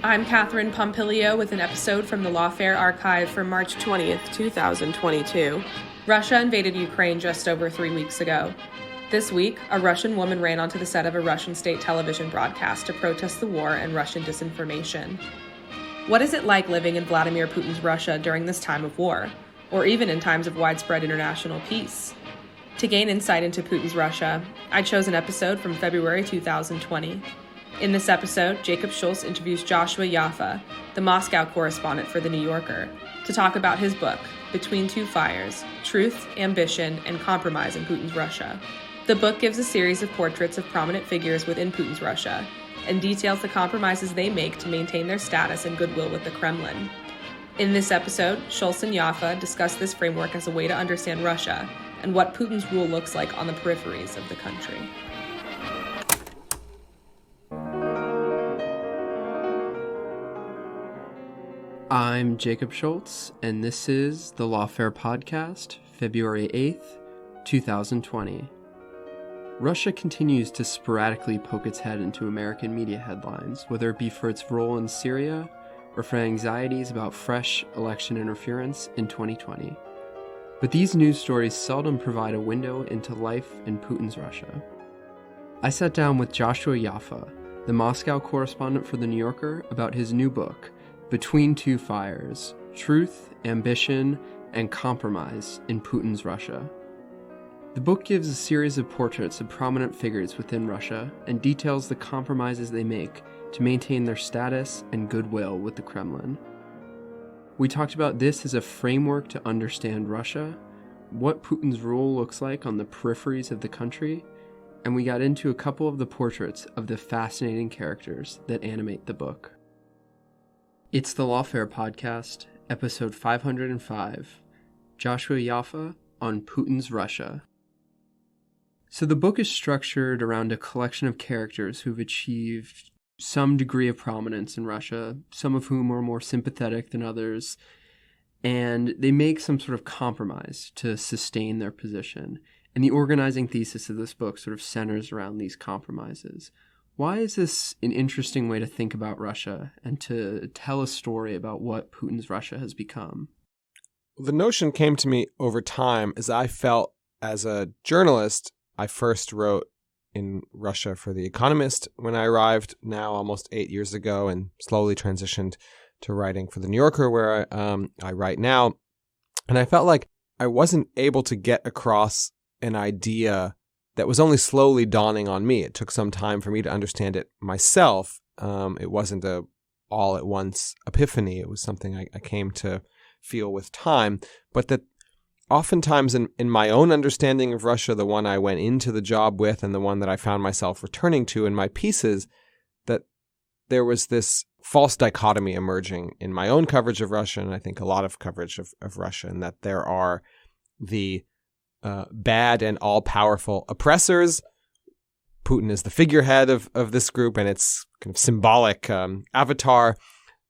I'm Catherine Pompilio with an episode from the Lawfare archive for March 20th, 2022. Russia invaded Ukraine just over 3 weeks ago. This week, a Russian woman ran onto the set of a Russian state television broadcast to protest the war and Russian disinformation. What is it like living in Vladimir Putin's Russia during this time of war, or even in times of widespread international peace? To gain insight into Putin's Russia, I chose an episode from February 2020. In this episode, Jacob Schultz interviews Joshua Yaffa, the Moscow correspondent for The New Yorker, to talk about his book, Between Two Fires: Truth, Ambition, and Compromise in Putin's Russia. The book gives a series of portraits of prominent figures within Putin's Russia and details the compromises they make to maintain their status and goodwill with the Kremlin. In this episode, Schultz and Yaffa discuss this framework as a way to understand Russia and what Putin's rule looks like on the peripheries of the country. I'm Jacob Schultz, and this is the Lawfare podcast, February 8th, 2020. Russia continues to sporadically poke its head into American media headlines, whether it be for its role in Syria or for anxieties about fresh election interference in 2020. But these news stories seldom provide a window into life in Putin's Russia. I sat down with Joshua Yaffa, the Moscow correspondent for The New Yorker, about his new book, Between Two Fires: Truth, Ambition, and Compromise in Putin's Russia. The book gives a series of portraits of prominent figures within Russia and details the compromises they make to maintain their status and goodwill with the Kremlin. We talked about this as a framework to understand Russia, what Putin's rule looks like on the peripheries of the country, and we got into a couple of the portraits of the fascinating characters that animate the book. It's the Lawfare podcast, episode 505, Joshua Yaffa on Putin's Russia. So the book is structured around a collection of characters who've achieved some degree of prominence in Russia, some of whom are more sympathetic than others, and they make some sort of compromise to sustain their position. And the organizing thesis of this book sort of centers around these compromises. Why is this an interesting way to think about Russia and to tell a story about what Putin's Russia has become? The notion came to me over time as I felt as a journalist. I first wrote in Russia for The Economist when I arrived now almost 8 years ago, and slowly transitioned to writing for The New Yorker where I write now. And I felt like I wasn't able to get across an idea that was only slowly dawning on me. It took some time for me to understand it myself. It wasn't a all-at-once epiphany. It was something I came to feel with time. But that oftentimes in my own understanding of Russia, the one I went into the job with and the one that I found myself returning to in my pieces, that there was this false dichotomy emerging in my own coverage of Russia, and I think a lot of coverage of Russia, and that there are the bad and all-powerful oppressors. Putin is the figurehead of this group and its kind of symbolic avatar.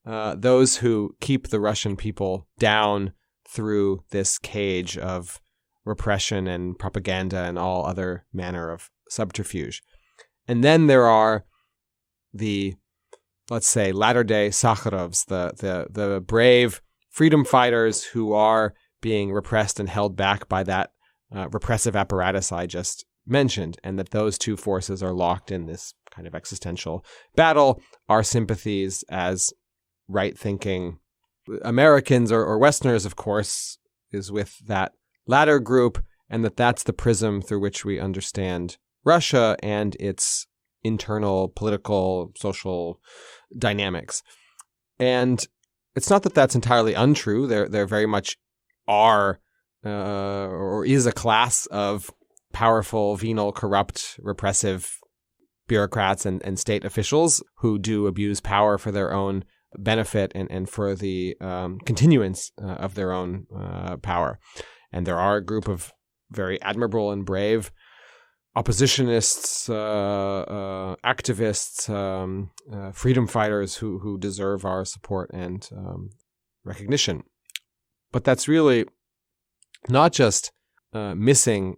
Those who keep the Russian people down through this cage of repression and propaganda and all other manner of subterfuge. And then there are the, let's say, latter-day Sakharovs, the brave freedom fighters who are being repressed and held back by that repressive apparatus I just mentioned, and that those two forces are locked in this kind of existential battle. Our sympathies as right-thinking Americans or Westerners, of course, is with that latter group, and that's the prism through which we understand Russia and its internal political, social dynamics. And it's not that that's entirely untrue. There very much are or is a class of powerful, venal, corrupt, repressive bureaucrats and state officials who do abuse power for their own benefit and for the continuance of their own power. And there are a group of very admirable and brave oppositionists, activists, freedom fighters who deserve our support and recognition. But that's really not just missing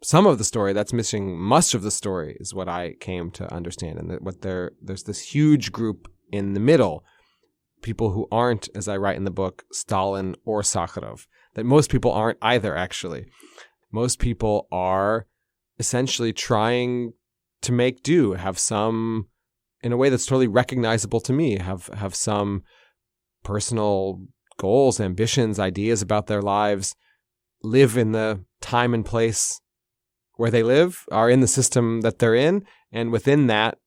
some of the story, that's missing much of the story, is what I came to understand. And that there's this huge group in the middle people who aren't, as I write in the book, Stalin or Sakharov. That most people aren't either, actually. Most people are essentially trying to make do, have some, in a way that's totally recognizable to me, have some personal goals, ambitions, ideas about their lives, live in the time and place where they live, are in the system that they're in, and within that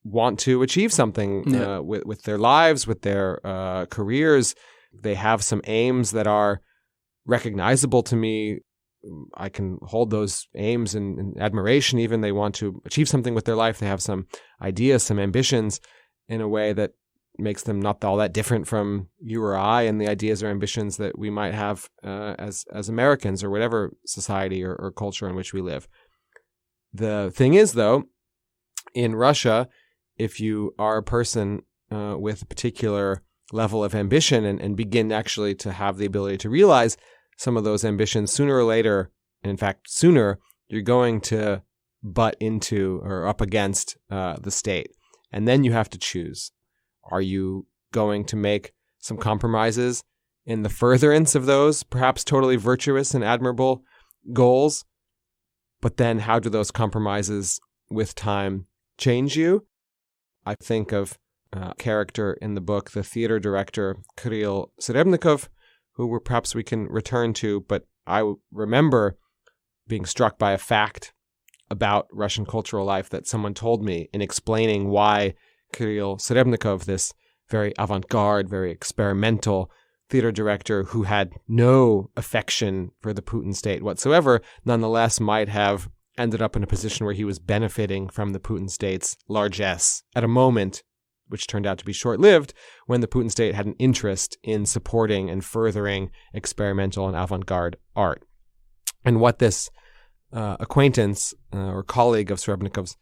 want to achieve something with their lives, with their careers. They have some aims that are recognizable to me. I can hold those aims in admiration even. They want to achieve something with their life. They have some ideas, some ambitions in a way that makes them not all that different from you or I and the ideas or ambitions that we might have as Americans or whatever society or culture in which we live. The thing is, though, in Russia, if you are a person with a particular level of ambition and begin actually to have the ability to realize some of those ambitions, sooner or later, and in fact sooner, you're going to butt into or up against the state. And then you have to choose. Are you going to make some compromises in the furtherance of those perhaps totally virtuous and admirable goals? But then how do those compromises with time change you? I think of a character in the book, the theater director Kirill Serebnikov, who perhaps we can return to, but I remember being struck by a fact about Russian cultural life that someone told me in explaining why Kirill Serebnikov, this very avant-garde, very experimental theater director who had no affection for the Putin state whatsoever, nonetheless might have ended up in a position where he was benefiting from the Putin state's largesse at a moment which turned out to be short-lived, when the Putin state had an interest in supporting and furthering experimental and avant-garde art. And what this acquaintance or colleague of Serebnikov's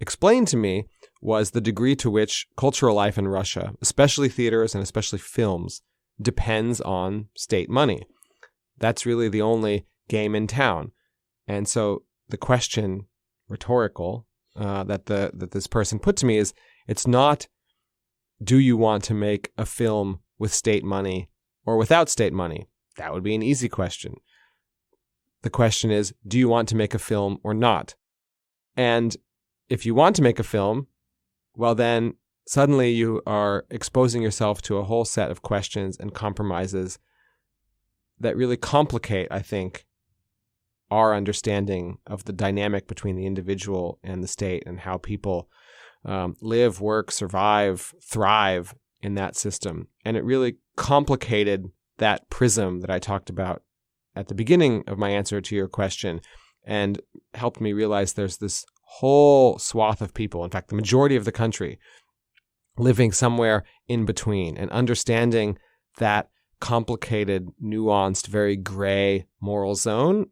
explained to me was the degree to which cultural life in Russia, especially theaters and especially films, depends on state money. That's really the only game in town. And so the question, rhetorical, that this person put to me is, it's not, do you want to make a film with state money or without state money? That would be an easy question. The question is, do you want to make a film or not? And if you want to make a film, well then suddenly you are exposing yourself to a whole set of questions and compromises that really complicate, I think, our understanding of the dynamic between the individual and the state and how people live, work, survive, thrive in that system. And it really complicated that prism that I talked about at the beginning of my answer to your question and helped me realize there's this whole swath of people, in fact, the majority of the country, living somewhere in between and understanding that complicated, nuanced, very gray moral zone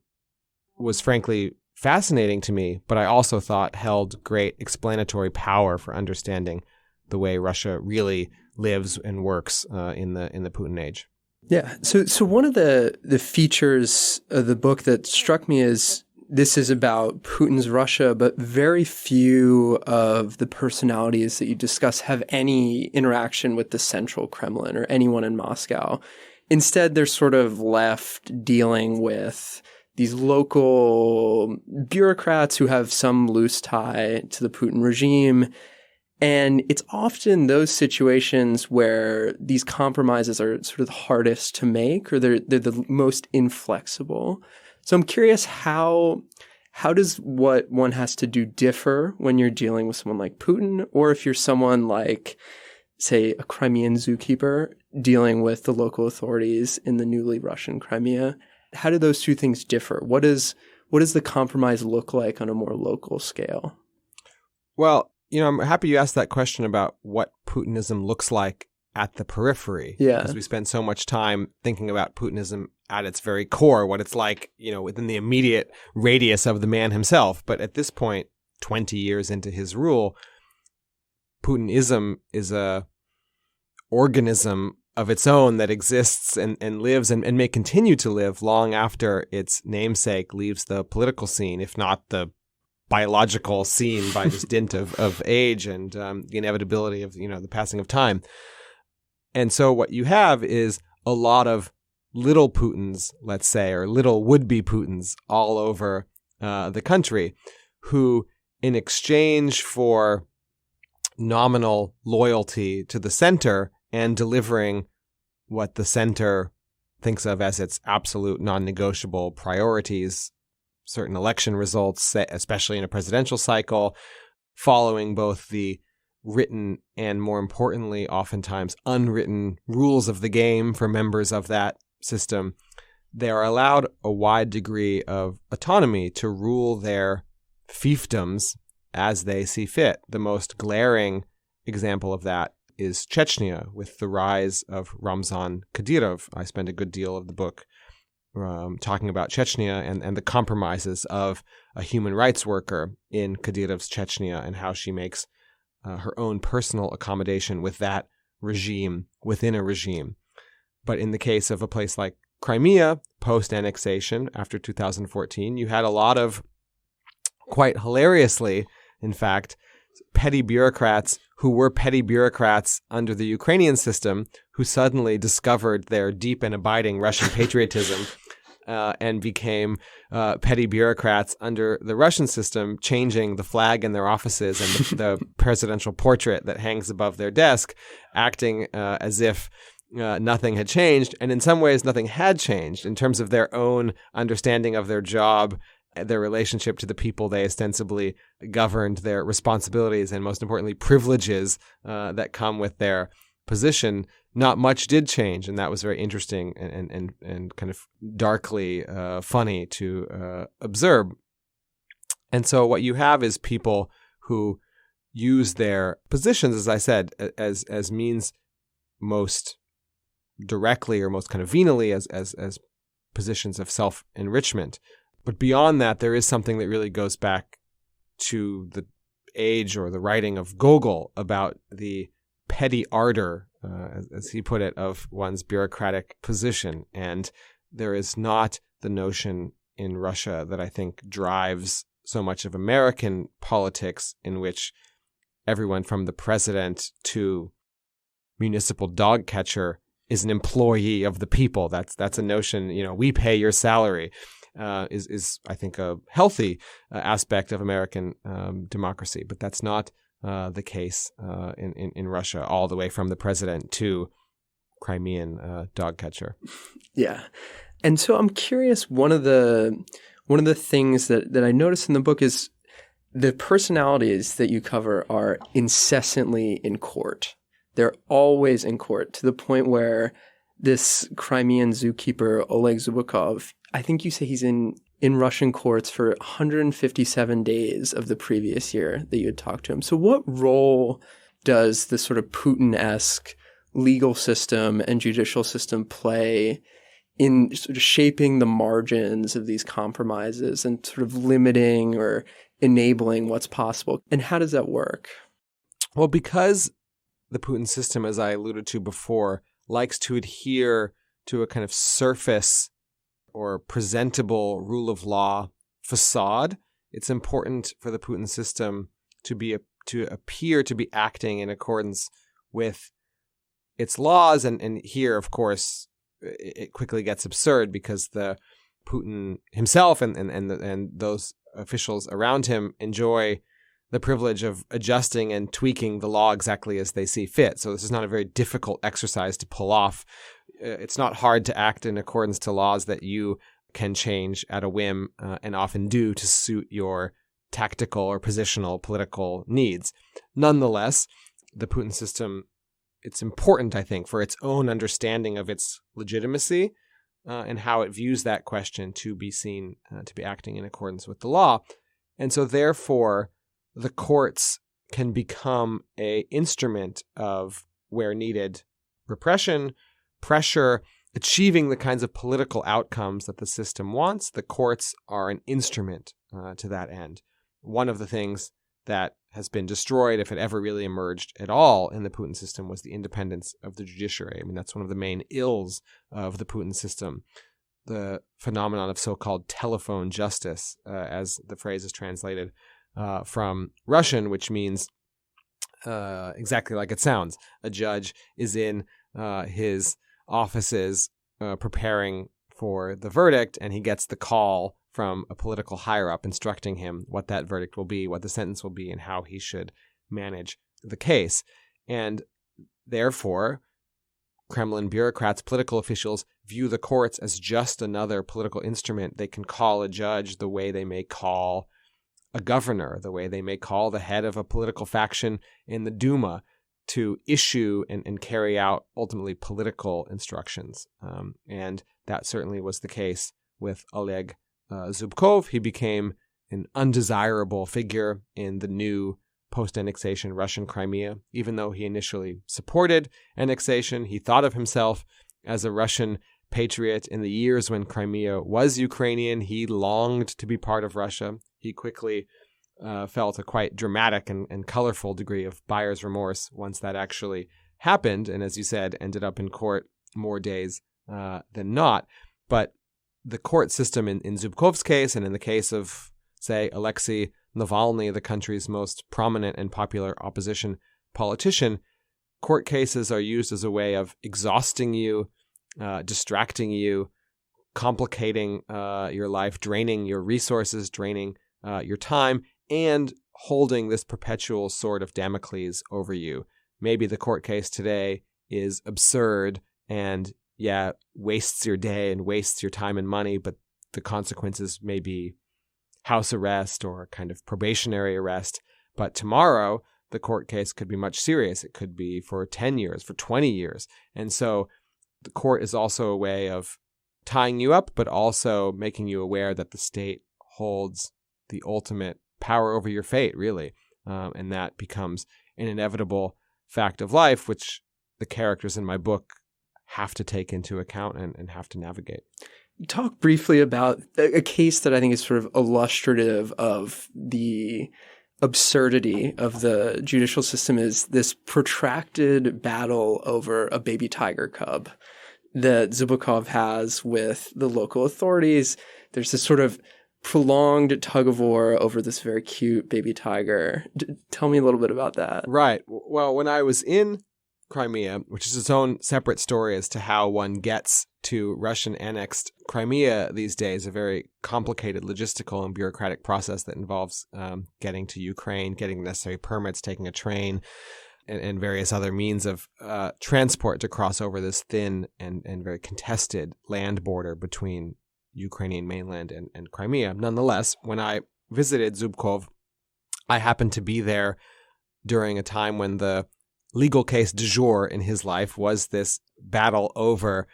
was frankly fascinating to me, but I also thought held great explanatory power for understanding the way Russia really lives and works in the Putin age. Yeah. So one of the features of the book that struck me is this is about Putin's Russia, but very few of the personalities that you discuss have any interaction with the central Kremlin or anyone in Moscow. Instead, they're sort of left dealing with these local bureaucrats who have some loose tie to the Putin regime. And it's often those situations where these compromises are sort of the hardest to make, or they're the most inflexible. So I'm curious, how does what one has to do differ when you're dealing with someone like Putin, or if you're someone like, say, a Crimean zookeeper dealing with the local authorities in the newly Russian Crimea? How do those two things differ? What does the compromise look like on a more local scale? Well, I'm happy you asked that question about what Putinism looks like at the periphery. Yeah. Because we spend so much time thinking about Putinism at its very core, what it's like, within the immediate radius of the man himself. But at this point, 20 years into his rule, Putinism is a organism of its own that exists and lives and may continue to live long after its namesake leaves the political scene, if not the biological scene by just dint of age and the inevitability of the passing of time. And so what you have is a lot of little Putins, let's say, or little would-be Putins all over the country, who in exchange for nominal loyalty to the center and delivering what the center thinks of as its absolute non-negotiable priorities, certain election results, especially in a presidential cycle, following both the written and, more importantly, oftentimes unwritten rules of the game for members of that system, they are allowed a wide degree of autonomy to rule their fiefdoms as they see fit. The most glaring example of that is Chechnya, with the rise of Ramzan Kadyrov. I spend a good deal of the book talking about Chechnya and the compromises of a human rights worker in Kadyrov's Chechnya and how she makes her own personal accommodation with that regime within a regime. But in the case of a place like Crimea, post-annexation after 2014, you had a lot of, quite hilariously, in fact, petty bureaucrats who were petty bureaucrats under the Ukrainian system who suddenly discovered their deep and abiding Russian patriotism and became petty bureaucrats under the Russian system, changing the flag in their offices and the presidential portrait that hangs above their desk, acting as if nothing had changed. And in some ways, nothing had changed in terms of their own understanding of their job, their relationship to the people they ostensibly governed, their responsibilities, and most importantly, privileges that come with their position. Not much did change, and that was very interesting and kind of darkly funny to observe. And so what you have is people who use their positions, as I said, as means most directly or most kind of venally as positions of self-enrichment. But beyond that, there is something that really goes back to the age or the writing of Gogol about the petty ardor, as he put it, of one's bureaucratic position. And there is not the notion in Russia that I think drives so much of American politics, in which everyone from the president to municipal dog catcher is an employee of the people. That's a notion, we pay your salary. Is I think a healthy aspect of American democracy, but that's not the case in Russia, all the way from the president to Crimean dog catcher. Yeah, and so I'm curious. One of the things that I noticed in the book is the personalities that you cover are incessantly in court. They're always in court, to the point where this Crimean zookeeper, Oleg Zubakov, I think you say he's in Russian courts for 157 days of the previous year that you had talked to him. So what role does this sort of Putin-esque legal system and judicial system play in sort of shaping the margins of these compromises and sort of limiting or enabling what's possible? And how does that work? Well, because the Putin system, as I alluded to before, likes to adhere to a kind of surface or presentable rule of law facade, it's important for the Putin system to appear to be acting in accordance with its laws. And here, of course, it quickly gets absurd because the Putin himself and those officials around him enjoy the privilege of adjusting and tweaking the law exactly as they see fit. So this is not a very difficult exercise to pull off. It's not hard to act in accordance to laws that you can change at a whim and often do to suit your tactical or positional political needs. Nonetheless, the Putin system, it's important, I think, for its own understanding of its legitimacy and how it views that question to be seen to be acting in accordance with the law. And so therefore, the courts can become an instrument of, where needed, repression, pressure, achieving the kinds of political outcomes that the system wants. The courts are an instrument to that end. One of the things that has been destroyed, if it ever really emerged at all in the Putin system, was the independence of the judiciary. I mean, that's one of the main ills of the Putin system, the phenomenon of so-called telephone justice, as the phrase is translated from Russian, which means exactly like it sounds. A judge is in his offices preparing for the verdict, and he gets the call from a political higher-up instructing him what that verdict will be, what the sentence will be, and how he should manage the case. And therefore, Kremlin bureaucrats, political officials, view the courts as just another political instrument. They can call a judge the way they may call a governor, the way they may call the head of a political faction in the Duma to issue and carry out ultimately political instructions. And that certainly was the case with Oleg Zubkov. He became an undesirable figure in the new post-annexation Russian Crimea. Even though he initially supported annexation, he thought of himself as a Russian patriot. In the years when Crimea was Ukrainian, he longed to be part of Russia. He quickly felt a quite dramatic and colorful degree of buyer's remorse once that actually happened, and as you said, ended up in court more days than not. But the court system in Zubkov's case, and in the case of, say, Alexei Navalny, the country's most prominent and popular opposition politician, court cases are used as a way of exhausting you, distracting you, complicating your life, draining your resources, draining your time, and holding this perpetual sword of Damocles over you. Maybe the court case today is absurd and, wastes your day and wastes your time and money, but the consequences may be house arrest or kind of probationary arrest. But tomorrow, the court case could be much serious. It could be for 10 years, for 20 years. And so the court is also a way of tying you up, but also making you aware that the state holds the ultimate power over your fate, really. And that becomes an inevitable fact of life, which the characters in my book have to take into account and have to navigate. Talk briefly about a case that I think is sort of illustrative of the absurdity of the judicial system is this protracted battle over a baby tiger cub that Zubkov has with the local authorities. There's this sort of prolonged tug of war over this very cute baby tiger. Tell me a little bit about that. Right. Well, when I was in Crimea, which is its own separate story as to how one gets to Russian annexed Crimea these days, a very complicated logistical and bureaucratic process that involves getting to Ukraine, getting necessary permits, taking a train, and various other means of transport to cross over this thin and very contested land border between Ukrainian mainland and Crimea. Nonetheless, when I visited Zubkov, I happened to be there during a time when the legal case du jour in his life was this battle over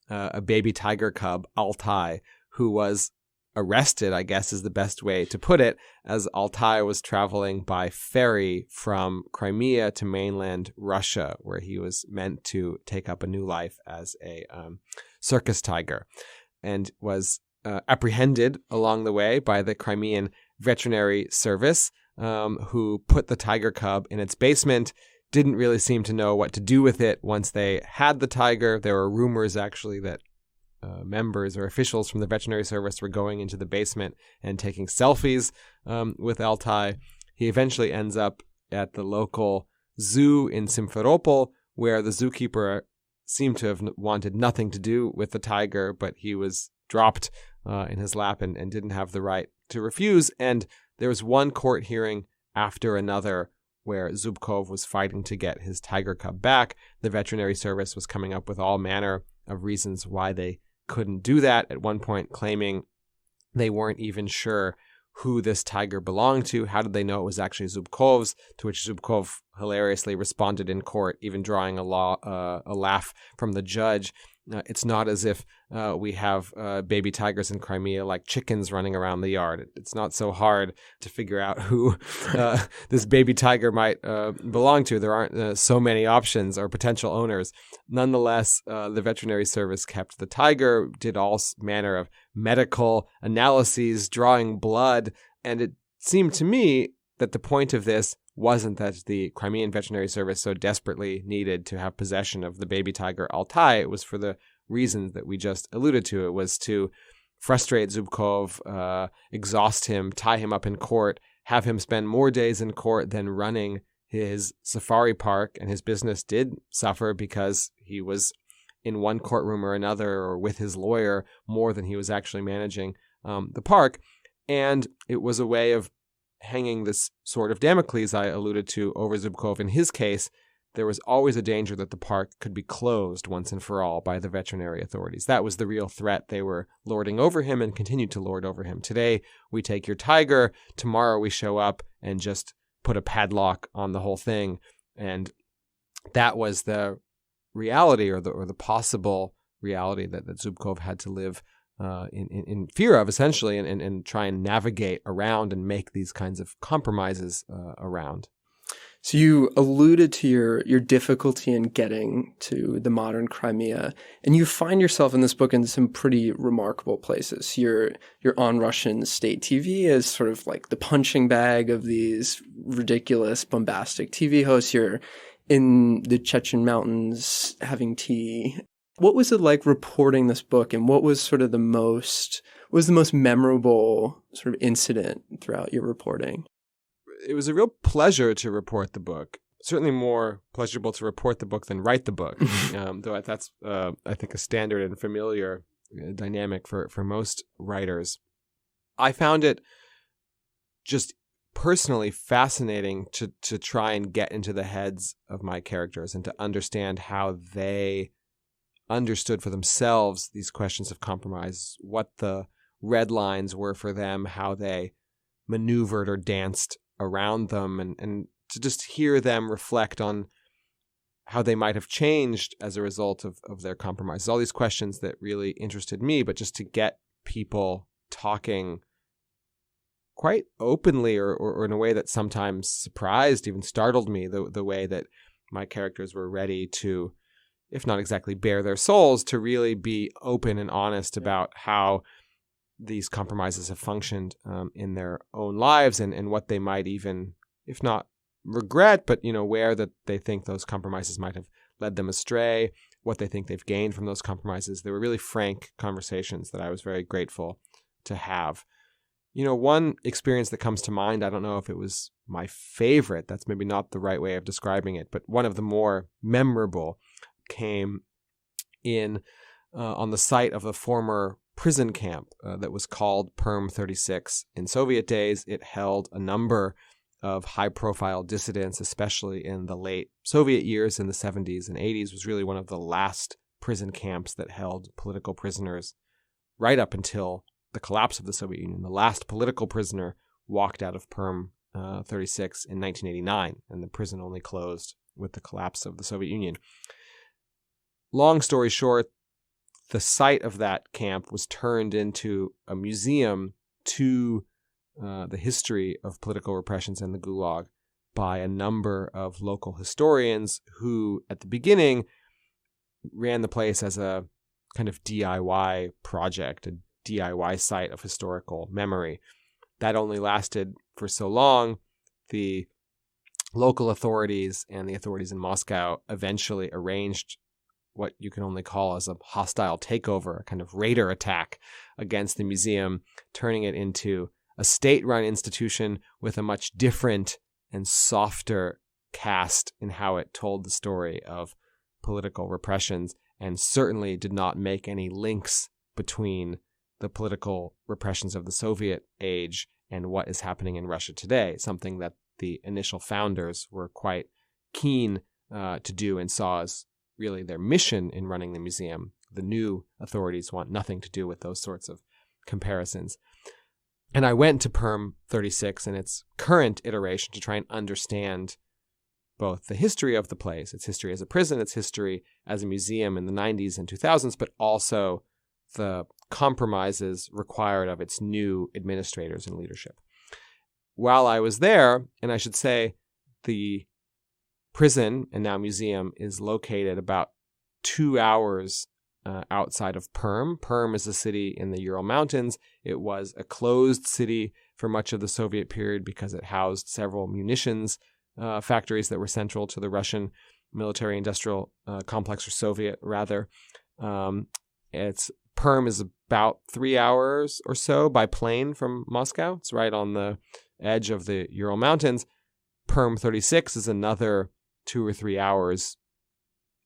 a baby tiger cub, Altai, who was arrested, I guess is the best way to put it, as Altai was traveling by ferry from Crimea to mainland Russia, where he was meant to take up a new life as a circus tiger, and was apprehended along the way by the Crimean Veterinary Service, who put the tiger cub in its basement, didn't really seem to know what to do with it once they had the tiger. There were rumors, actually, that members or officials from the veterinary service were going into the basement and taking selfies with Altai. He eventually ends up at the local zoo in Simferopol, where the zookeeper seemed to have wanted nothing to do with the tiger, but he was dropped in his lap and didn't have the right to refuse. And there was one court hearing after another where Zubkov was fighting to get his tiger cub back. The veterinary service was coming up with all manner of reasons why they couldn't do that, at one point claiming they weren't even sure who this tiger belonged to. How did they know it was actually Zubkov's? To which Zubkov hilariously responded in court, even drawing a laugh from the judge. It's not as if we have baby tigers in Crimea like chickens running around the yard. It's not so hard to figure out who this baby tiger might belong to. There aren't so many options or potential owners. Nonetheless, the veterinary service kept the tiger, did all manner of medical analyses, drawing blood, and it seemed to me that the point of this wasn't that the Crimean Veterinary Service so desperately needed to have possession of the baby tiger Altai. It was for the reasons that we just alluded to. It was to frustrate Zubkov, exhaust him, tie him up in court, have him spend more days in court than running his safari park and his business did suffer because he was in one courtroom or another or with his lawyer more than he was actually managing the park. And it was a way of hanging this sword of Damocles I alluded to over Zubkov. In his case, there was always a danger that the park could be closed once and for all by the veterinary authorities. That was the real threat. They were lording over him and continued to lord over him. Today, we take your tiger. Tomorrow, we show up and just put a padlock on the whole thing. And that was the reality or the possible reality that Zubkov had to live in fear of, essentially, and try and navigate around and make these kinds of compromises around. So you alluded to your difficulty in getting to the modern Crimea, and you find yourself in this book in some pretty remarkable places. You're on Russian state TV as sort of like the punching bag of these ridiculous, bombastic TV hosts. You're in the Chechen mountains having tea. What was it like reporting this book, and what was sort of the most memorable sort of incident throughout your reporting? It was a real pleasure to report the book. Certainly more pleasurable to report the book than write the book, though that's, I think, a standard and familiar dynamic for most writers. I found it just personally fascinating to try and get into the heads of my characters and to understand how they understood for themselves these questions of compromise, what the red lines were for them, how they maneuvered or danced around them, and to just hear them reflect on how they might have changed as a result of their compromises. All these questions that really interested me, but just to get people talking quite openly or in a way that sometimes surprised, even startled me, the way that my characters were ready to, if not exactly bare their souls, to really be open and honest about how these compromises have functioned in their own lives and what they might even, if not regret, but, where that they think those compromises might have led them astray, what they think they've gained from those compromises. They were really frank conversations that I was very grateful to have. One experience that comes to mind, I don't know if it was my favorite, that's maybe not the right way of describing it, but one of the more memorable came in on the site of the former prison camp that was called Perm 36. In Soviet days, it held a number of high-profile dissidents, especially in the late Soviet years in the 70s and 80s. It was really one of the last prison camps that held political prisoners right up until the collapse of the Soviet Union. The last political prisoner walked out of Perm 36 in 1989, and the prison only closed with the collapse of the Soviet Union. Long story short, the site of that camp was turned into a museum to the history of political repressions and the Gulag by a number of local historians who, at the beginning, ran the place as a kind of DIY project, a DIY site of historical memory. That only lasted for so long. The local authorities and the authorities in Moscow eventually arranged what you can only call as a hostile takeover, a kind of raider attack against the museum, turning it into a state-run institution with a much different and softer cast in how it told the story of political repressions, and certainly did not make any links between the political repressions of the Soviet age and what is happening in Russia today, something that the initial founders were quite keen to do and saw as really their mission in running the museum. The new authorities want nothing to do with those sorts of comparisons. And I went to Perm 36 in its current iteration to try and understand both the history of the place, its history as a prison, its history as a museum in the 90s and 2000s, but also the compromises required of its new administrators and leadership. While I was there, and I should say the prison and now museum is located about 2 hours outside of Perm. Perm is a city in the Ural Mountains. It was a closed city for much of the Soviet period because it housed several munitions factories that were central to the Russian military-industrial complex, or Soviet rather. Perm is about 3 hours or so by plane from Moscow. It's right on the edge of the Ural Mountains. Perm 36 is another 2 or 3 hours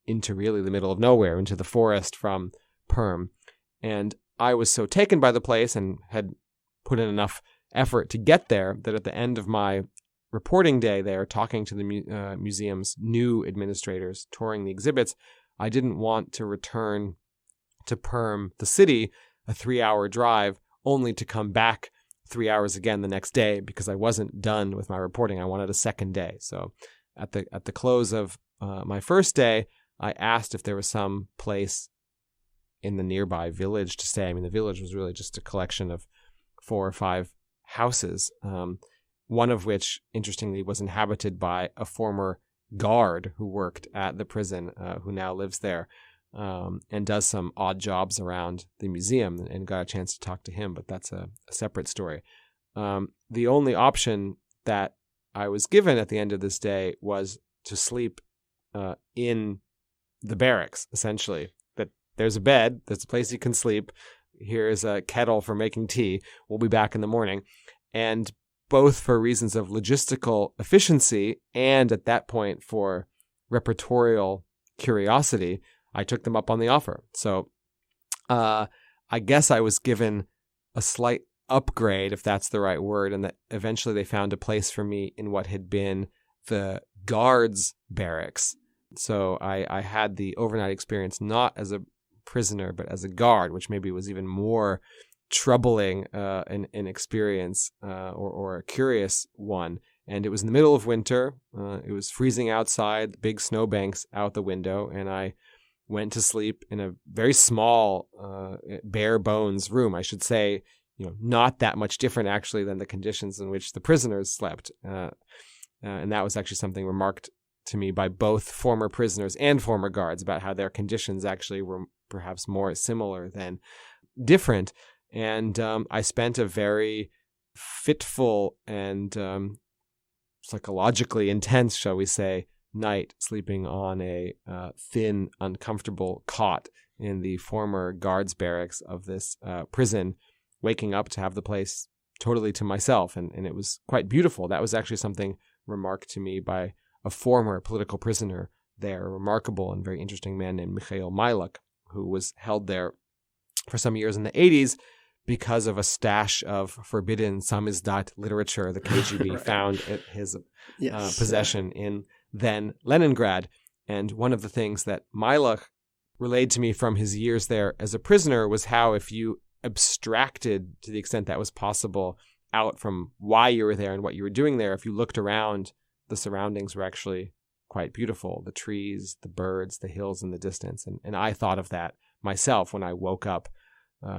into really the middle of nowhere, into the forest from Perm. And I was so taken by the place and had put in enough effort to get there that at the end of my reporting day there, talking to the museum's new administrators, touring the exhibits, I didn't want to return to Perm, the city, a 3-hour drive, only to come back 3 hours again the next day because I wasn't done with my reporting. I wanted a second day. So at the close of my first day, I asked if there was some place in the nearby village to stay. I mean, the village was really just a collection of 4 or 5 houses, one of which, interestingly, was inhabited by a former guard who worked at the prison, who now lives there, and does some odd jobs around the museum, and got a chance to talk to him, but that's a separate story. The only option that I was given at the end of this day was to sleep in the barracks, essentially. That there's a bed, there's a place you can sleep, here's a kettle for making tea, we'll be back in the morning. And both for reasons of logistical efficiency and at that point for repertorial curiosity, I took them up on the offer. So I guess I was given a slight upgrade, if that's the right word, and that eventually they found a place for me in what had been the guards' barracks. So I had the overnight experience not as a prisoner, but as a guard, which maybe was even more troubling an experience or a curious one. And it was in the middle of winter. It was freezing outside, big snowbanks out the window, and I went to sleep in a very small, bare bones room. I should say, not that much different actually than the conditions in which the prisoners slept. And that was actually something remarked to me by both former prisoners and former guards about how their conditions actually were perhaps more similar than different. And I spent a very fitful and psychologically intense, shall we say, night sleeping on a thin, uncomfortable cot in the former guards barracks of this prison, waking up to have the place totally to myself. And it was quite beautiful. That was actually something remarked to me by a former political prisoner there, a remarkable and very interesting man named Mikhail Miluk, who was held there for some years in the 80s because of a stash of forbidden samizdat literature the KGB right. found at his possession in then Leningrad. And one of the things that Miluk relayed to me from his years there as a prisoner was how if you abstracted, to the extent that was possible, out from why you were there and what you were doing there, if you looked around, the surroundings were actually quite beautiful. The trees, the birds, the hills in the distance. And I thought of that myself when I woke up,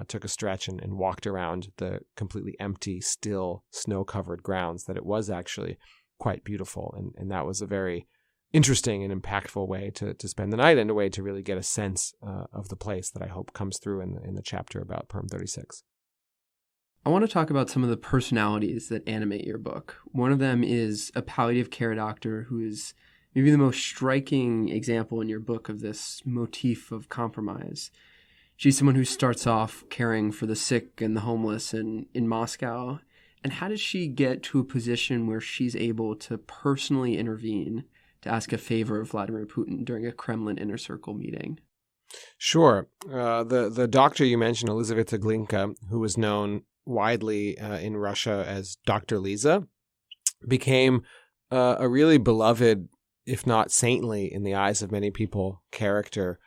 took a stretch and walked around the completely empty, still, snow-covered grounds, that it was actually quite beautiful. And that was a very interesting and impactful way to spend the night, and a way to really get a sense of the place that I hope comes through in the chapter about Perm 36. I want to talk about some of the personalities that animate your book. One of them is a palliative care doctor who is maybe the most striking example in your book of this motif of compromise. She's someone who starts off caring for the sick and the homeless in Moscow. And how does she get to a position where she's able to personally intervene to ask a favor of Vladimir Putin during a Kremlin inner circle meeting? Sure. The doctor you mentioned, Elizaveta Glinka, who was known widely in Russia as Dr. Lisa, became a really beloved, if not saintly in the eyes of many people, character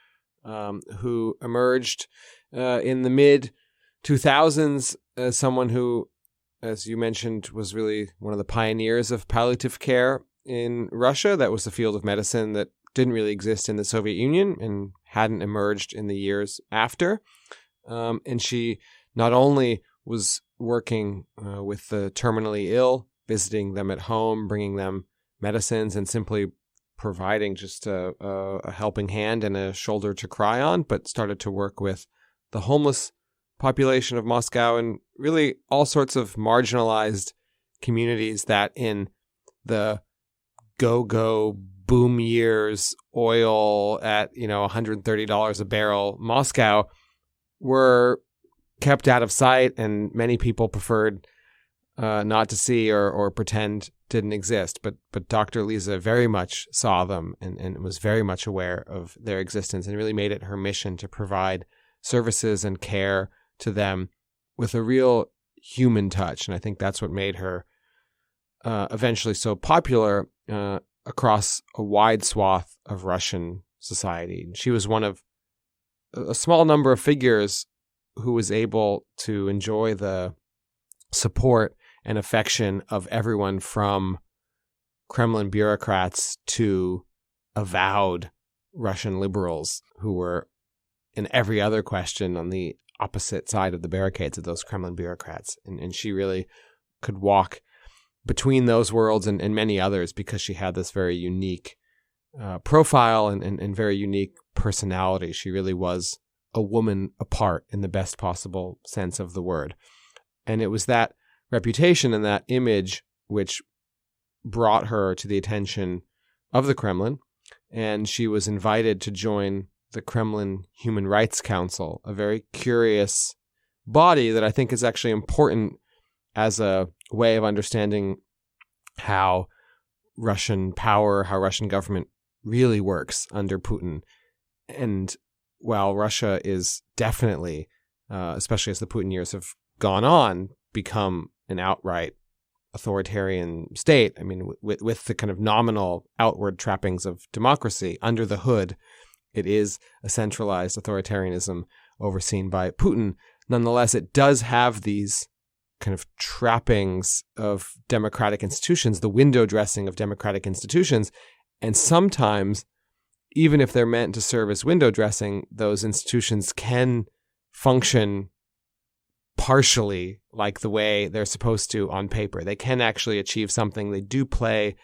who emerged in the mid-2000s as someone who, as you mentioned, was really one of the pioneers of palliative care in Russia. That was a field of medicine that didn't really exist in the Soviet Union and hadn't emerged in the years after. And she not only was working with the terminally ill, visiting them at home, bringing them medicines, and simply providing just a helping hand and a shoulder to cry on, but started to work with the homeless population of Moscow and really all sorts of marginalized communities that in the go-go boom years, oil at, $130 a barrel, Moscow, were kept out of sight, and many people preferred not to see or pretend didn't exist. But Dr. Lisa very much saw them and was very much aware of their existence and really made it her mission to provide services and care to them with a real human touch. And I think that's what made her eventually so popular across a wide swath of Russian society. She was one of a small number of figures who was able to enjoy the support and affection of everyone from Kremlin bureaucrats to avowed Russian liberals who were in every other question on the opposite side of the barricades of those Kremlin bureaucrats. And she really could walk between those worlds and many others because she had this very unique profile and very unique personality. She really was a woman apart in the best possible sense of the word. And it was that reputation and that image which brought her to the attention of the Kremlin. And she was invited to join the Kremlin Human Rights Council, a very curious body that I think is actually important as a way of understanding how Russian power, how Russian government really works under Putin. And while Russia is definitely, especially as the Putin years have gone on, become an outright authoritarian state, I mean, with the kind of nominal outward trappings of democracy, under the hood, it is a centralized authoritarianism overseen by Putin. Nonetheless, it does have these kind of trappings of democratic institutions, the window dressing of democratic institutions. And sometimes, even if they're meant to serve as window dressing, those institutions can function partially like the way they're supposed to on paper. They can actually achieve something. They do play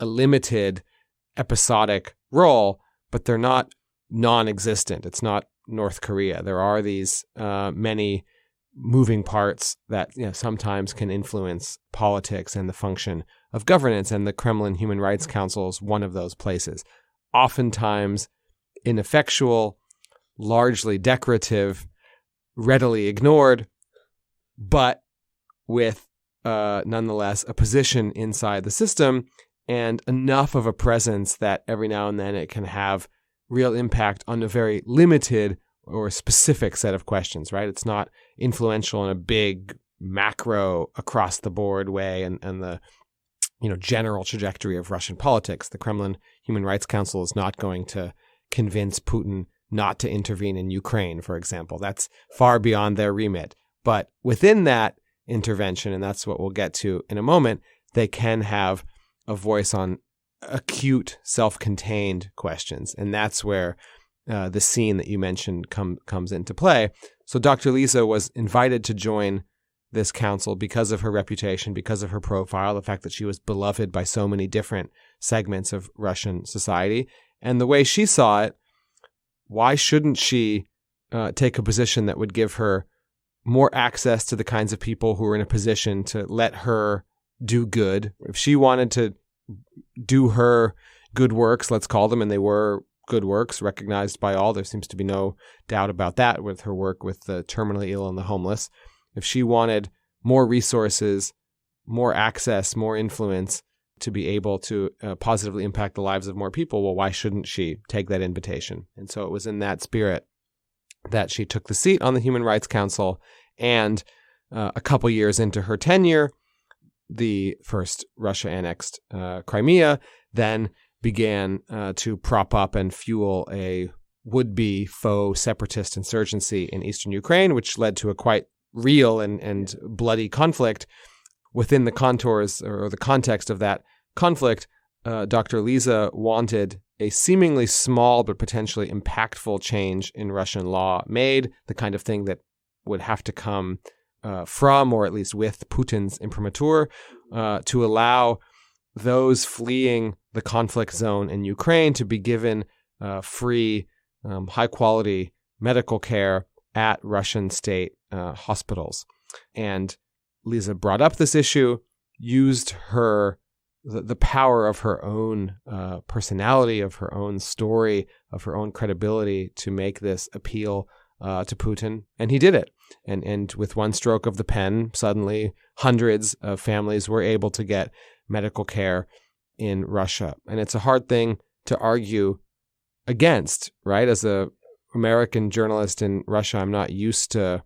a limited episodic role, but they're not non-existent. It's not North Korea. There are these many moving parts that sometimes can influence politics and the function of governance, and the Kremlin Human Rights Council is one of those places. Oftentimes ineffectual, largely decorative, readily ignored, but with nonetheless a position inside the system and enough of a presence that every now and then it can have real impact on a very limited or specific set of questions, right? It's not influential in a big macro across the board way and the general trajectory of Russian politics. The Kremlin Human Rights Council is not going to convince Putin not to intervene in Ukraine, for example. That's far beyond their remit. But within that intervention, and that's what we'll get to in a moment, they can have a voice on acute, self-contained questions. And that's where the scene that you mentioned comes into play. So Dr. Lisa was invited to join this council because of her reputation, because of her profile, the fact that she was beloved by so many different segments of Russian society. And the way she saw it, why shouldn't she take a position that would give her more access to the kinds of people who are in a position to let her do good? If she wanted to do her good works, let's call them, and they were good works recognized by all, there seems to be no doubt about that with her work with the terminally ill and the homeless. If she wanted more resources, more access, more influence to be able to positively impact the lives of more people, well, why shouldn't she take that invitation? And so it was in that spirit that she took the seat on the Human Rights Council. And a couple years into her tenure, the first Russia annexed Crimea, then began to prop up and fuel a would-be faux separatist insurgency in eastern Ukraine, which led to a quite real and bloody conflict. Within the contours or the context of that conflict, Dr. Lisa wanted a seemingly small but potentially impactful change in Russian law made, the kind of thing that would have to come from, or at least with, Putin's imprimatur, to allow those fleeing the conflict zone in Ukraine to be given free, high-quality medical care at Russian state hospitals. And Lisa brought up this issue, used the power of her own personality, of her own story, of her own credibility to make this appeal to Putin, and he did it. And with one stroke of the pen, suddenly hundreds of families were able to get medical care in Russia. And it's a hard thing to argue against, right? As a American journalist in Russia, I'm not used to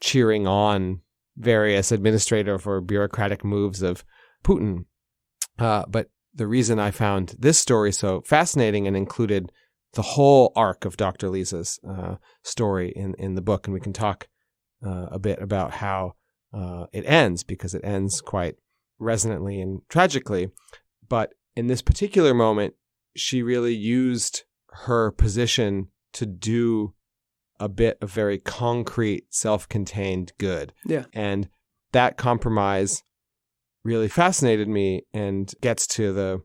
cheering on various administrative or bureaucratic moves of Putin. But the reason I found this story so fascinating and included the whole arc of Dr. Lisa's story in the book, and we can talk a bit about how it ends, because it ends quite resonantly and tragically. But in this particular moment, she really used her position to do a bit of very concrete, self-contained good. Yeah. And that compromise really fascinated me and gets to the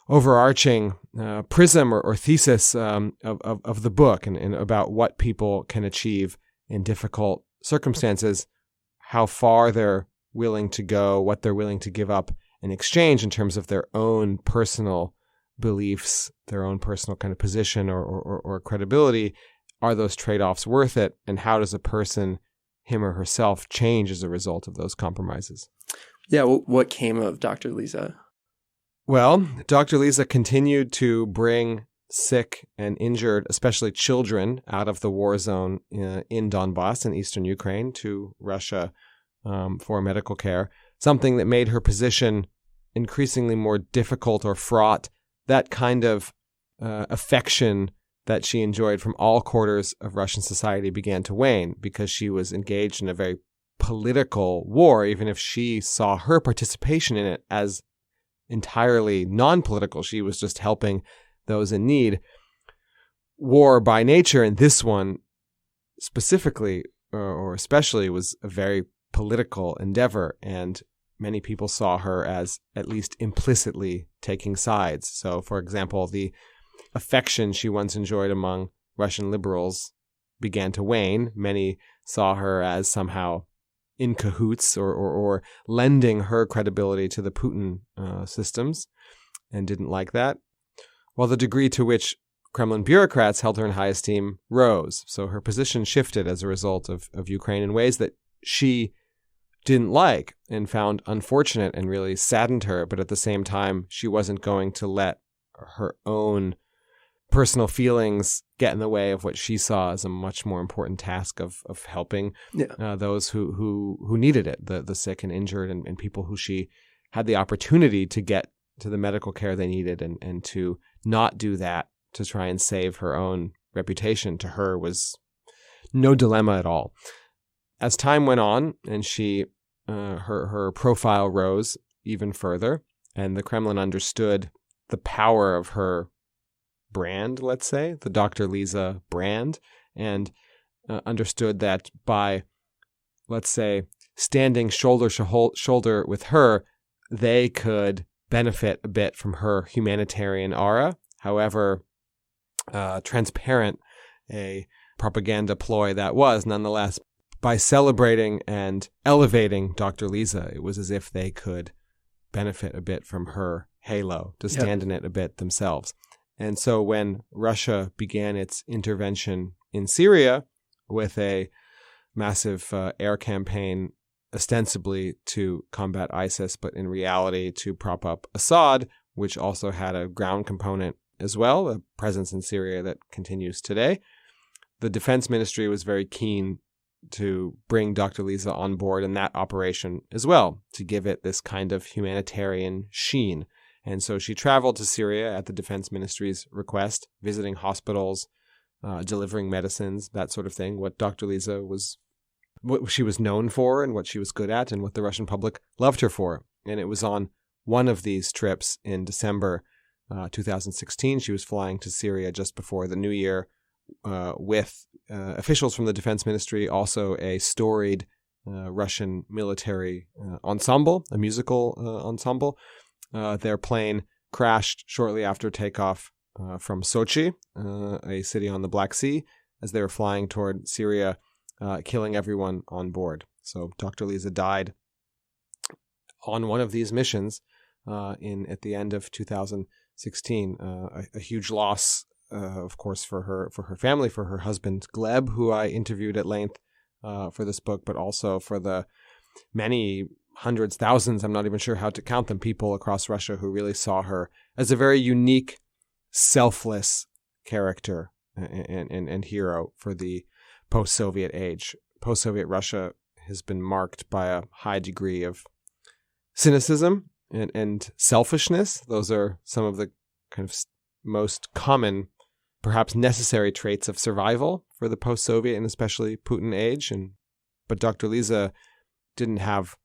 overarching prism or thesis of the book and about what people can achieve in difficult circumstances, how far they're willing to go, what they're willing to give up in exchange in terms of their own personal beliefs, their own personal kind of position or credibility. Are those trade-offs worth it? And how does a person, him or herself, change as a result of those compromises? Yeah, what came of Dr. Lisa? Well, Dr. Lisa continued to bring sick and injured, especially children, out of the war zone in Donbass in eastern Ukraine to Russia for medical care, something that made her position increasingly more difficult or fraught. That kind of affection that she enjoyed from all quarters of Russian society began to wane because she was engaged in a very political war, even if she saw her participation in it as entirely non-political. She was just helping those in need. War by nature, and this one specifically or especially, was a very political endeavor, and many people saw her as at least implicitly taking sides. So, for example, the affection she once enjoyed among Russian liberals began to wane. Many saw her as somehow in cahoots or lending her credibility to the Putin systems and didn't like that. While the degree to which Kremlin bureaucrats held her in high esteem rose. So her position shifted as a result of Ukraine in ways that she didn't like and found unfortunate and really saddened her. But at the same time, she wasn't going to let her own personal feelings get in the way of what she saw as a much more important task of helping those who needed it, the sick and injured and people who she had the opportunity to get to the medical care they needed, and to not do that to try and save her own reputation, to her was no dilemma at all. As time went on and she her profile rose even further, and the Kremlin understood the power of her brand, let's say, the Dr. Lisa brand, and understood that by, let's say, standing shoulder to shoulder with her, they could benefit a bit from her humanitarian aura, however transparent a propaganda ploy that was. Nonetheless, by celebrating and elevating Dr. Lisa, it was as if they could benefit a bit from her halo, to stand in it a bit themselves. And so when Russia began its intervention in Syria with a massive air campaign, ostensibly to combat ISIS, but in reality to prop up Assad, which also had a ground component as well, a presence in Syria that continues today, the defense ministry was very keen to bring Dr. Lisa on board in that operation as well, to give it this kind of humanitarian sheen. And so she traveled to Syria at the defense ministry's request, visiting hospitals, delivering medicines, that sort of thing. What Dr. Lisa was, what she was known for and what she was good at and what the Russian public loved her for. And it was on one of these trips in December 2016. She was flying to Syria just before the new year with officials from the defense ministry, also a storied Russian military ensemble, a musical ensemble. Their plane crashed shortly after takeoff from Sochi, a city on the Black Sea, as they were flying toward Syria, killing everyone on board. So Dr. Lisa died on one of these missions at the end of 2016. A huge loss of course, for her family, for her husband, Gleb, who I interviewed at length for this book, but also for the many hundreds, thousands, I'm not even sure how to count them, people across Russia who really saw her as a very unique, selfless character and hero for the post-Soviet age. Post-Soviet Russia has been marked by a high degree of cynicism and selfishness. Those are some of the kind of most common, perhaps necessary traits of survival for the post-Soviet and especially Putin age. But Dr. Lisa didn't have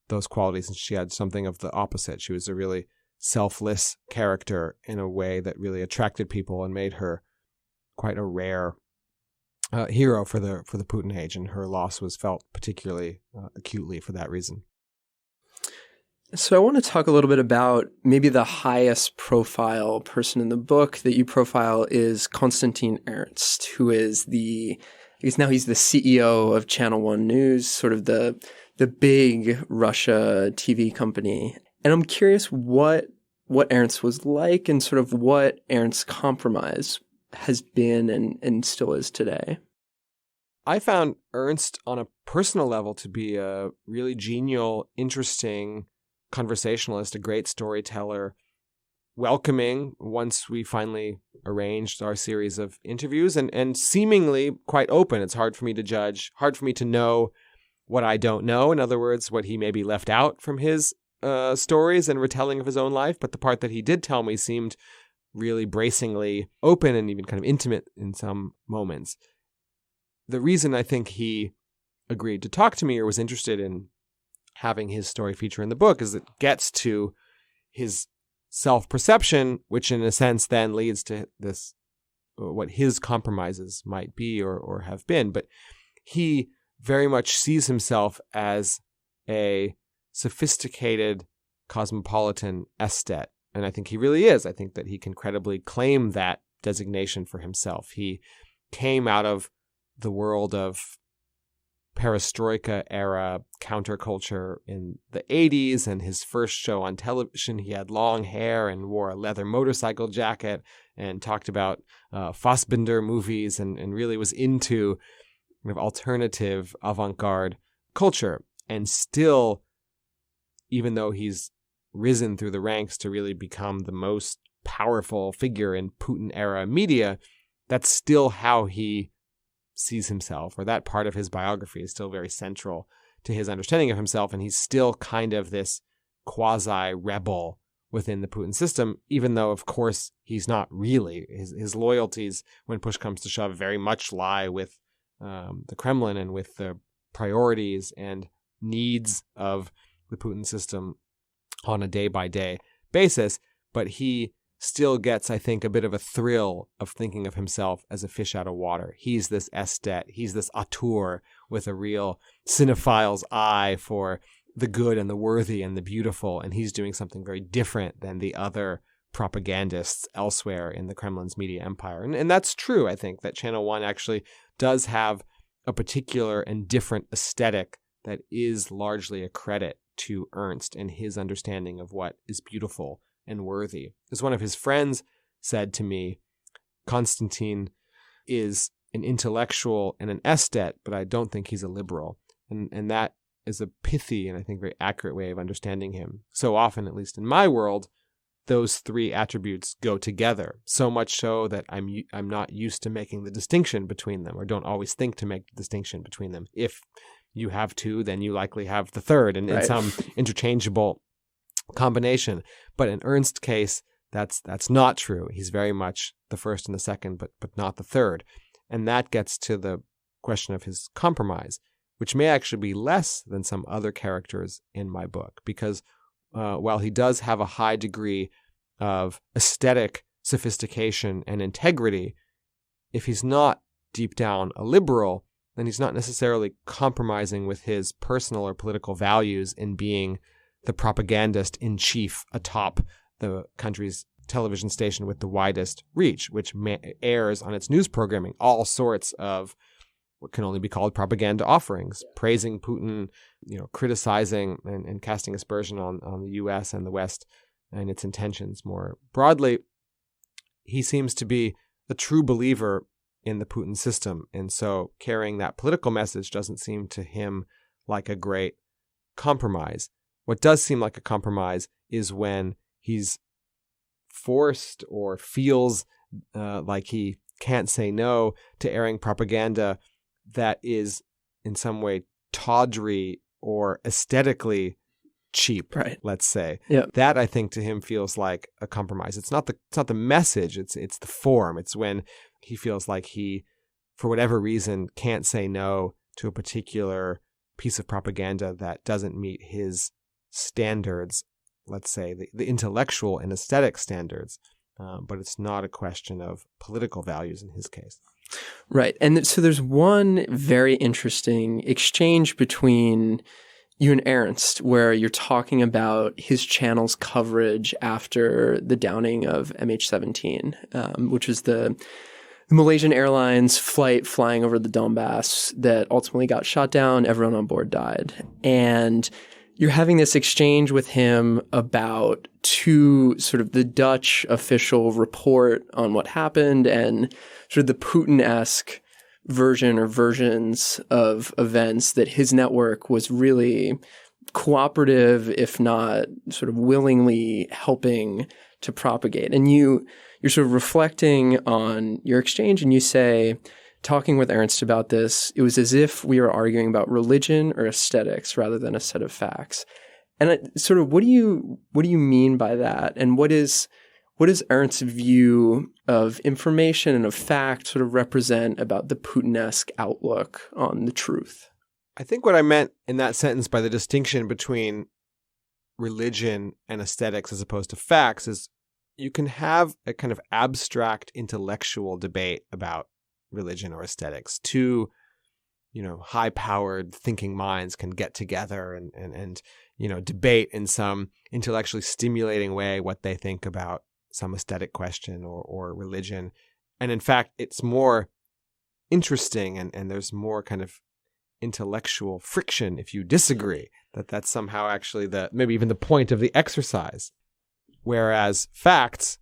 those qualities, and she had something of the opposite. She was a really selfless character in a way that really attracted people and made her quite a rare hero for the Putin age, and her loss was felt particularly acutely for that reason. So I want to talk a little bit about maybe the highest profile person in the book that you profile is Konstantin Ernst, who is now he's the CEO of Channel One News, sort of the big Russia TV company. And I'm curious what Ernst was like and sort of what Ernst's compromise has been and still is today. I found Ernst on a personal level to be a really genial, interesting conversationalist, a great storyteller, welcoming once we finally arranged our series of interviews, and seemingly quite open. It's hard for me to judge, hard for me to know what I don't know. In other words, what he maybe left out from his stories and retelling of his own life. But the part that he did tell me seemed really bracingly open and even kind of intimate in some moments. The reason I think he agreed to talk to me or was interested in having his story feature in the book is it gets to his self-perception, which in a sense then leads to this, what his compromises might be or have been. But he very much sees himself as a sophisticated cosmopolitan aesthete. And I think he really is. I think that he can credibly claim that designation for himself. He came out of the world of perestroika era counterculture in the 80s, and his first show on television, he had long hair and wore a leather motorcycle jacket and talked about Fassbinder movies and really was into kind of alternative avant-garde culture. And still, even though he's risen through the ranks to really become the most powerful figure in Putin-era media, that's still how he sees himself, or that part of his biography is still very central to his understanding of himself, and he's still kind of this quasi-rebel within the Putin system, even though, of course, he's not really. His loyalties, when push comes to shove, very much lie with the Kremlin and with the priorities and needs of the Putin system on a day-by-day basis, but he still gets, I think, a bit of a thrill of thinking of himself as a fish out of water. He's this aesthete, he's this auteur with a real cinephile's eye for the good and the worthy and the beautiful, and he's doing something very different than the other propagandists elsewhere in the Kremlin's media empire. And that's true, I think, that Channel One actually does have a particular and different aesthetic that is largely a credit to Ernst and his understanding of what is beautiful and worthy. As one of his friends said to me, Konstantin is an intellectual and an aesthete, but I don't think he's a liberal. And that is a pithy and I think very accurate way of understanding him. So often, at least in my world, those three attributes go together, so much so that I'm not used to making the distinction between them, or don't always think to make the distinction between them. If you have two, then you likely have the third, and in some interchangeable combination. But in Ernst's case, that's not true. He's very much the first and the second, but not the third. And that gets to the question of his compromise, which may actually be less than some other characters in my book, because while he does have a high degree of aesthetic sophistication and integrity, if he's not deep down a liberal, then he's not necessarily compromising with his personal or political values in being the propagandist in chief atop the country's television station with the widest reach, which airs on its news programming all sorts of what can only be called propaganda offerings, praising Putin, criticizing and casting aspersion on the U.S. and the West and its intentions more broadly. He seems to be a true believer in the Putin system. And so carrying that political message doesn't seem to him like a great compromise. What does seem like a compromise is when he's forced or feels like he can't say no to airing propaganda that is in some way tawdry or aesthetically cheap, right, let's say. Yeah. That, I think, to him feels like a compromise. It's not the message, it's the form. It's when he feels like he, for whatever reason, can't say no to a particular piece of propaganda that doesn't meet his standards, let's say the intellectual and aesthetic standards. But it's not a question of political values in his case. Right. And so there's one very interesting exchange between you and Ernst where you're talking about his channel's coverage after the downing of MH17, which was the Malaysian Airlines flight flying over the Donbass that ultimately got shot down. Everyone on board died. And you're having this exchange with him about sort of the Dutch official report on what happened and sort of the Putin-esque version or versions of events that his network was really cooperative, if not sort of willingly helping to propagate. And you're sort of reflecting on your exchange and you say, talking with Ernst about this, it was as if we were arguing about religion or aesthetics rather than a set of facts. And sort of, what do you mean by that? And what is Ernst's view of information and of fact sort of represent about the Putin-esque outlook on the truth? I think what I meant in that sentence by the distinction between religion and aesthetics as opposed to facts is you can have a kind of abstract intellectual debate about religion or aesthetics. Two, high-powered thinking minds can get together and debate in some intellectually stimulating way what they think about some aesthetic question or religion. And in fact, it's more interesting and there's more kind of intellectual friction if you disagree, that's somehow actually maybe even the point of the exercise. Whereas facts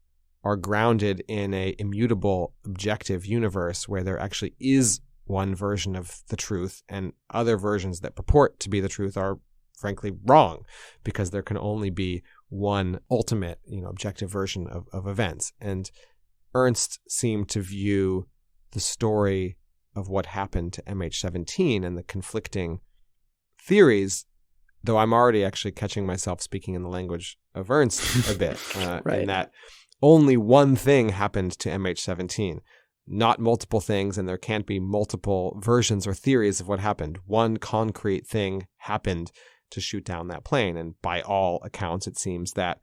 are grounded in a immutable, objective universe where there actually is one version of the truth and other versions that purport to be the truth are frankly wrong because there can only be one ultimate, objective version of events. And Ernst seemed to view the story of what happened to MH17 and the conflicting theories, though I'm already actually catching myself speaking in the language of Ernst a bit, right. In that only one thing happened to MH17, not multiple things, and there can't be multiple versions or theories of what happened. One concrete thing happened to shoot down that plane, and by all accounts, it seems that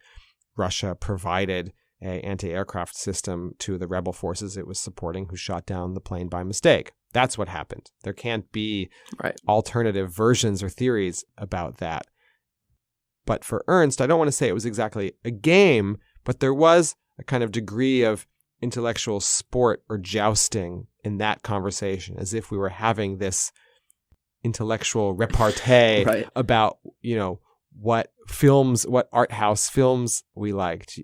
Russia provided an anti-aircraft system to the rebel forces it was supporting who shot down the plane by mistake. That's what happened. There can't be alternative versions or theories about that. But for Ernst, I don't want to say it was exactly a game, but there was a kind of degree of intellectual sport or jousting in that conversation, as if we were having this intellectual repartee about, what art house films we liked.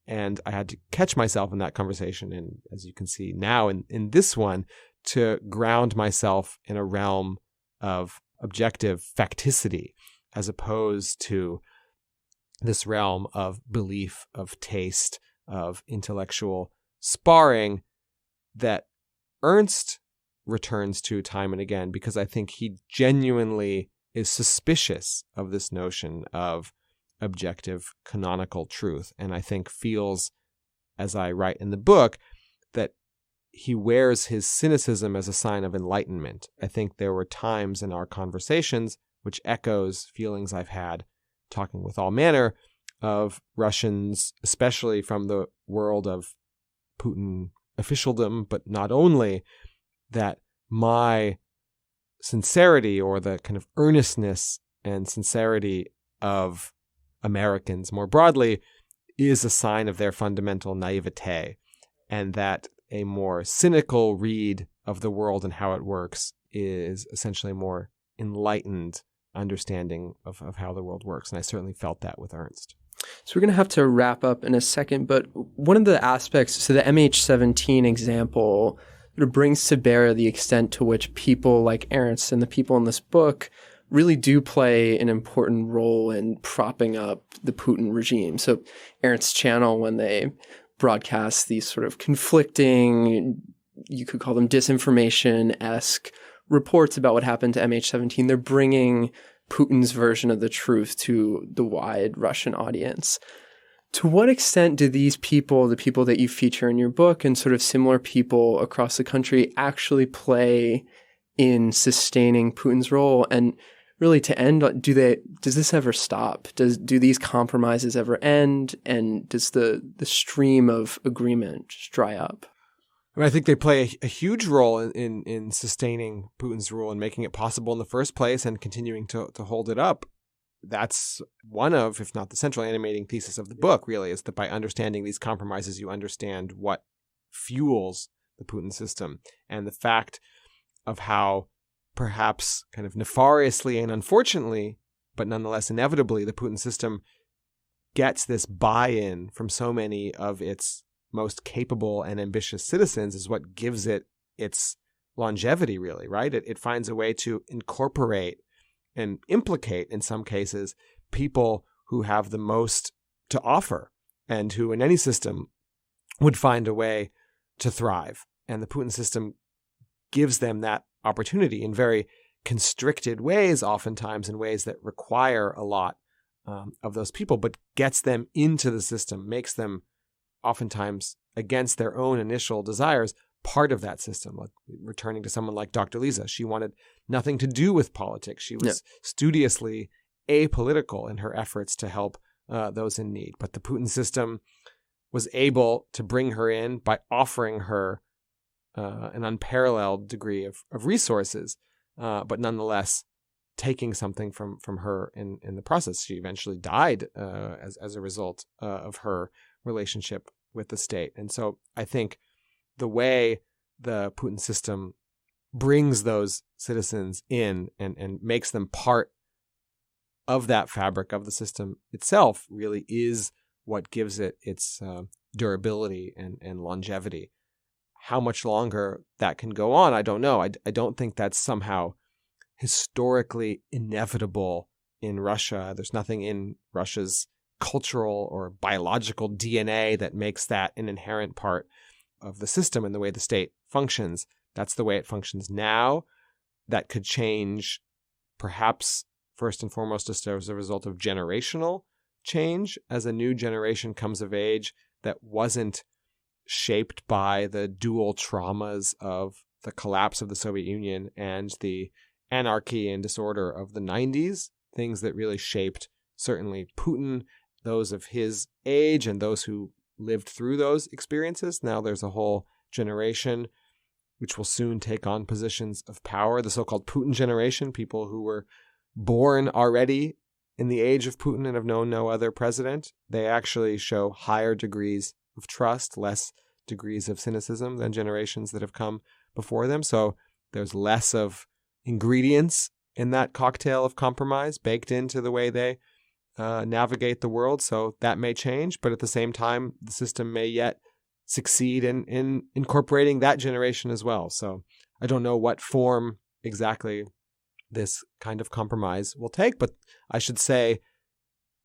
And I had to catch myself in that conversation. And as you can see now in this one, to ground myself in a realm of objective facticity, as opposed to this realm of belief, of taste, of intellectual sparring that Ernst returns to time and again, because I think he genuinely is suspicious of this notion of objective canonical truth. And I think feels, as I write in the book, that he wears his cynicism as a sign of enlightenment. I think there were times in our conversations which echoes feelings I've had talking with all manner of Russians, especially from the world of Putin officialdom, but not only, that my sincerity or the kind of earnestness and sincerity of Americans more broadly is a sign of their fundamental naivete, and that a more cynical read of the world and how it works is essentially a more enlightened understanding of how the world works. And I certainly felt that with Ernst. So we're going to have to wrap up in a second, but one of the aspects, so the MH17 example sort of brings to bear the extent to which people like Ernst and the people in this book really do play an important role in propping up the Putin regime. So Ernst's channel, when they broadcast these sort of conflicting, you could call them disinformation-esque reports about what happened to MH17, they're bringing Putin's version of the truth to the wide Russian audience. To what extent do these people, the people that you feature in your book and sort of similar people across the country, actually play in sustaining Putin's role? And really to end, does this ever stop? Do these compromises ever end? And does the stream of agreement just dry up? I think they play a huge role in sustaining Putin's rule and making it possible in the first place and continuing to hold it up. That's one of, if not the central animating thesis of the book, really, is that by understanding these compromises, you understand what fuels the Putin system and the fact of how perhaps kind of nefariously and unfortunately, but nonetheless inevitably, the Putin system gets this buy-in from so many of its most capable and ambitious citizens is what gives it its longevity, really, right? It finds a way to incorporate and implicate, in some cases, people who have the most to offer and who in any system would find a way to thrive. And the Putin system gives them that opportunity in very constricted ways, oftentimes in ways that require a lot of those people, but gets them into the system, makes them oftentimes against their own initial desires, part of that system. Like returning to someone like Dr. Lisa, she wanted nothing to do with politics. She was studiously apolitical in her efforts to help those in need. But the Putin system was able to bring her in by offering her an unparalleled degree of resources, but nonetheless taking something from her in the process. She eventually died as a result of her relationship with the state. And so I think the way the Putin system brings those citizens in and makes them part of that fabric of the system itself really is what gives it its durability and longevity. How much longer that can go on, I don't know. I don't think that's somehow historically inevitable in Russia. There's nothing in Russia's cultural or biological DNA that makes that an inherent part of the system and the way the state functions. That's the way it functions now. That could change, perhaps first and foremost as a result of generational change, as a new generation comes of age that wasn't shaped by the dual traumas of the collapse of the Soviet Union and the anarchy and disorder of the 90s, things that really shaped certainly Putin, those of his age and those who lived through those experiences. Now there's a whole generation which will soon take on positions of power, the so-called Putin generation, people who were born already in the age of Putin and have known no other president. They actually show higher degrees of trust, less degrees of cynicism than generations that have come before them. So there's less of ingredients in that cocktail of compromise baked into the way they navigate the world. So that may change, but at the same time, the system may yet succeed in incorporating that generation as well. So I don't know what form exactly this kind of compromise will take, but I should say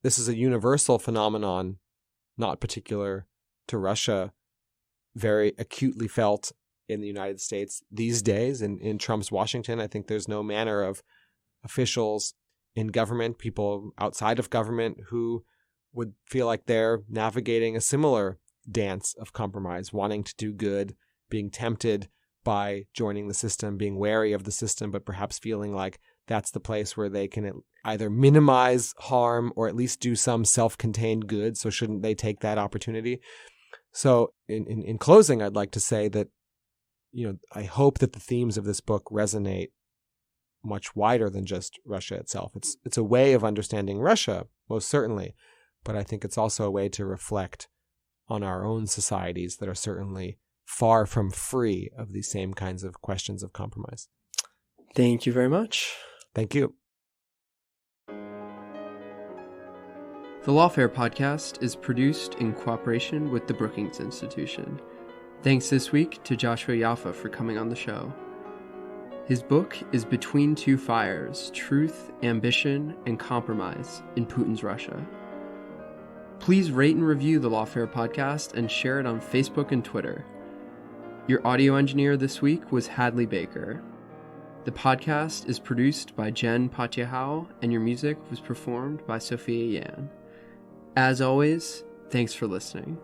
this is a universal phenomenon, not particular to Russia, very acutely felt in the United States these days. In Trump's Washington, I think there's no manner of officials in government, people outside of government who would feel like they're navigating a similar dance of compromise, wanting to do good, being tempted by joining the system, being wary of the system, but perhaps feeling like that's the place where they can either minimize harm or at least do some self-contained good. So shouldn't they take that opportunity? So in closing, I'd like to say that, I hope that the themes of this book resonate much wider than just Russia itself. It's a way of understanding Russia, most certainly, but I think it's also a way to reflect on our own societies that are certainly far from free of these same kinds of questions of compromise. Thank you very much. Thank you. The Lawfare podcast is produced in cooperation with the Brookings Institution. Thanks this week to Joshua Yaffa for coming on the show. His book is Between Two Fires: Truth, Ambition, and Compromise in Putin's Russia. Please rate and review the Lawfare podcast and share it on Facebook and Twitter. Your audio engineer this week was Hadley Baker. The podcast is produced by Jen Patyahau, and your music was performed by Sophia Yan. As always, thanks for listening.